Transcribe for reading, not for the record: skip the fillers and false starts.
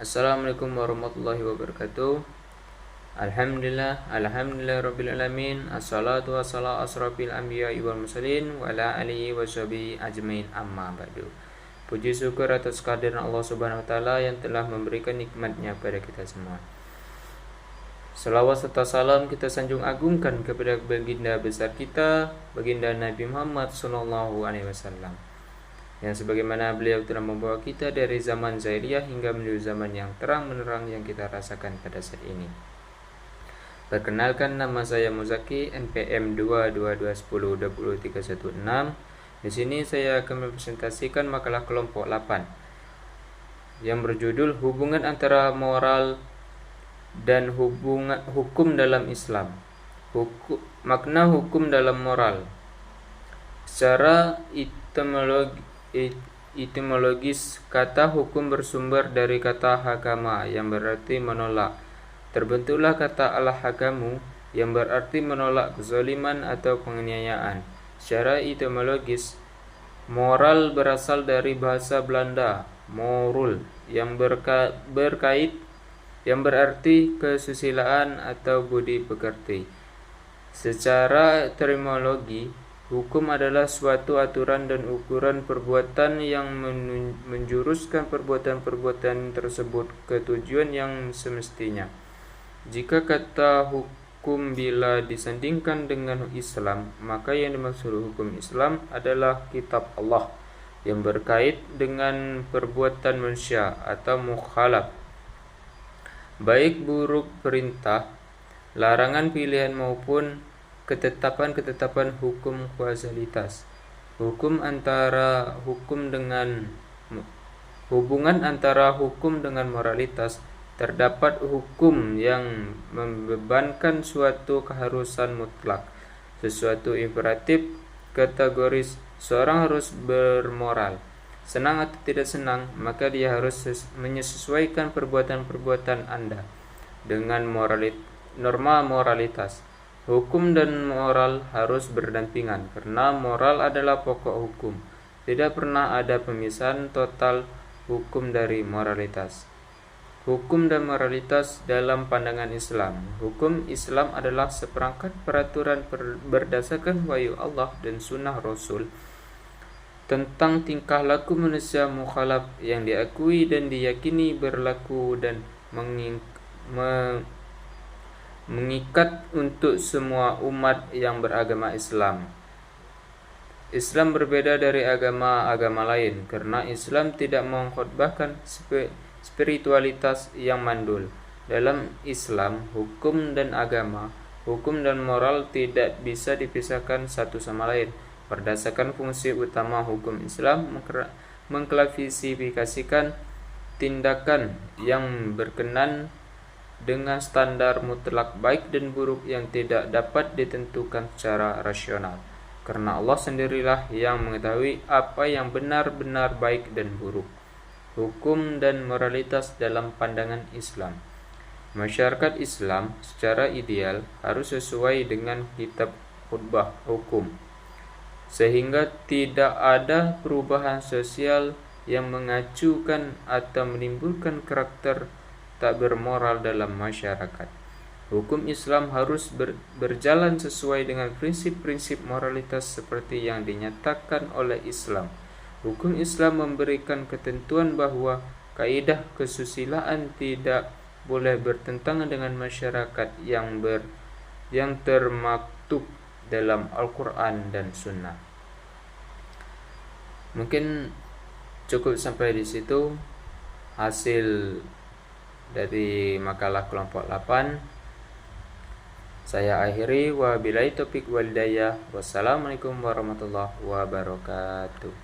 Assalamualaikum warahmatullahi wabarakatuh. Alhamdulillah rabbil alamin. Assalatu wassalamu asrafil anbiya'i wal mursalin wa ala alihi washabihi ajmain, amma ba'du. Puji syukur atas kehadiran Allah Subhanahu wa taala yang telah memberikan nikmatnya pada kita semua. Selawat serta salam kita sanjung agungkan kepada baginda besar kita, baginda Nabi Muhammad sallallahu alaihi wasallam, yang sebagaimana beliau telah membawa kita dari zaman jahiliyah hingga menuju zaman yang terang menerang yang kita rasakan pada saat ini. Perkenalkan, nama saya Muzaki, NPM 222102316. Di sini saya akan mempresentasikan makalah kelompok 8 yang berjudul hubungan antara moral dan hukum dalam Islam. Makna hukum dalam moral. Secara etimologis, kata hukum bersumber dari kata hakama yang berarti menolak. Terbentuklah kata al-hakamu yang berarti menolak kezaliman atau penganiayaan. Secara etimologis, moral berasal dari bahasa Belanda morul yang berarti kesusilaan atau budi pekerti. Secara terminologi, hukum adalah suatu aturan dan ukuran perbuatan yang menjuruskan perbuatan-perbuatan tersebut ke tujuan yang semestinya. Jika kata hukum bila disandingkan dengan Islam, maka yang dimaksud hukum Islam adalah kitab Allah yang berkait dengan perbuatan manusia atau mukhalaf, baik buruk perintah, larangan pilihan maupun ketetapan-ketetapan hukum kausalitas. Hubungan antara hukum dengan moralitas. Terdapat hukum yang membebankan suatu keharusan mutlak, sesuatu imperatif kategoris. Seorang harus bermoral. Senang atau tidak senang, maka dia harus menyesuaikan perbuatan-perbuatan Anda dengan norma moralitas. Hukum dan moral harus berdampingan, karena moral adalah pokok hukum. Tidak pernah ada pemisahan total hukum dari moralitas. Hukum dan moralitas dalam pandangan Islam. Hukum Islam adalah seperangkat peraturan berdasarkan wahyu Allah dan sunnah Rasul tentang tingkah laku manusia mukhalaf yang diakui dan diyakini berlaku dan mengikat untuk semua umat yang beragama Islam. Islam berbeda dari agama-agama lain karena Islam tidak mengkhotbahkan spiritualitas yang mandul. Dalam Islam, hukum dan moral tidak bisa dipisahkan satu sama lain. Berdasarkan fungsi utama hukum Islam mengklasifikasikan tindakan yang berkenan dengan standar mutlak baik dan buruk yang tidak dapat ditentukan secara rasional, karena Allah sendirilah yang mengetahui apa yang benar-benar baik dan buruk. Hukum dan moralitas dalam pandangan Islam. Masyarakat Islam secara ideal harus sesuai dengan kitab khutbah hukum, sehingga tidak ada perubahan sosial yang mengacukan atau menimbulkan karakter tak bermoral dalam masyarakat. Hukum Islam harus berjalan sesuai dengan prinsip-prinsip moralitas seperti yang dinyatakan oleh Islam. Hukum Islam memberikan ketentuan bahwa kaidah kesusilaan tidak boleh bertentangan dengan masyarakat yang termaktub dalam Al-Quran dan Sunnah. Mungkin cukup sampai di situ hasil dari makalah kelompok 8. Saya akhiri, wabillahi taufiq wal hidayah. Wassalamualaikum warahmatullahi wabarakatuh.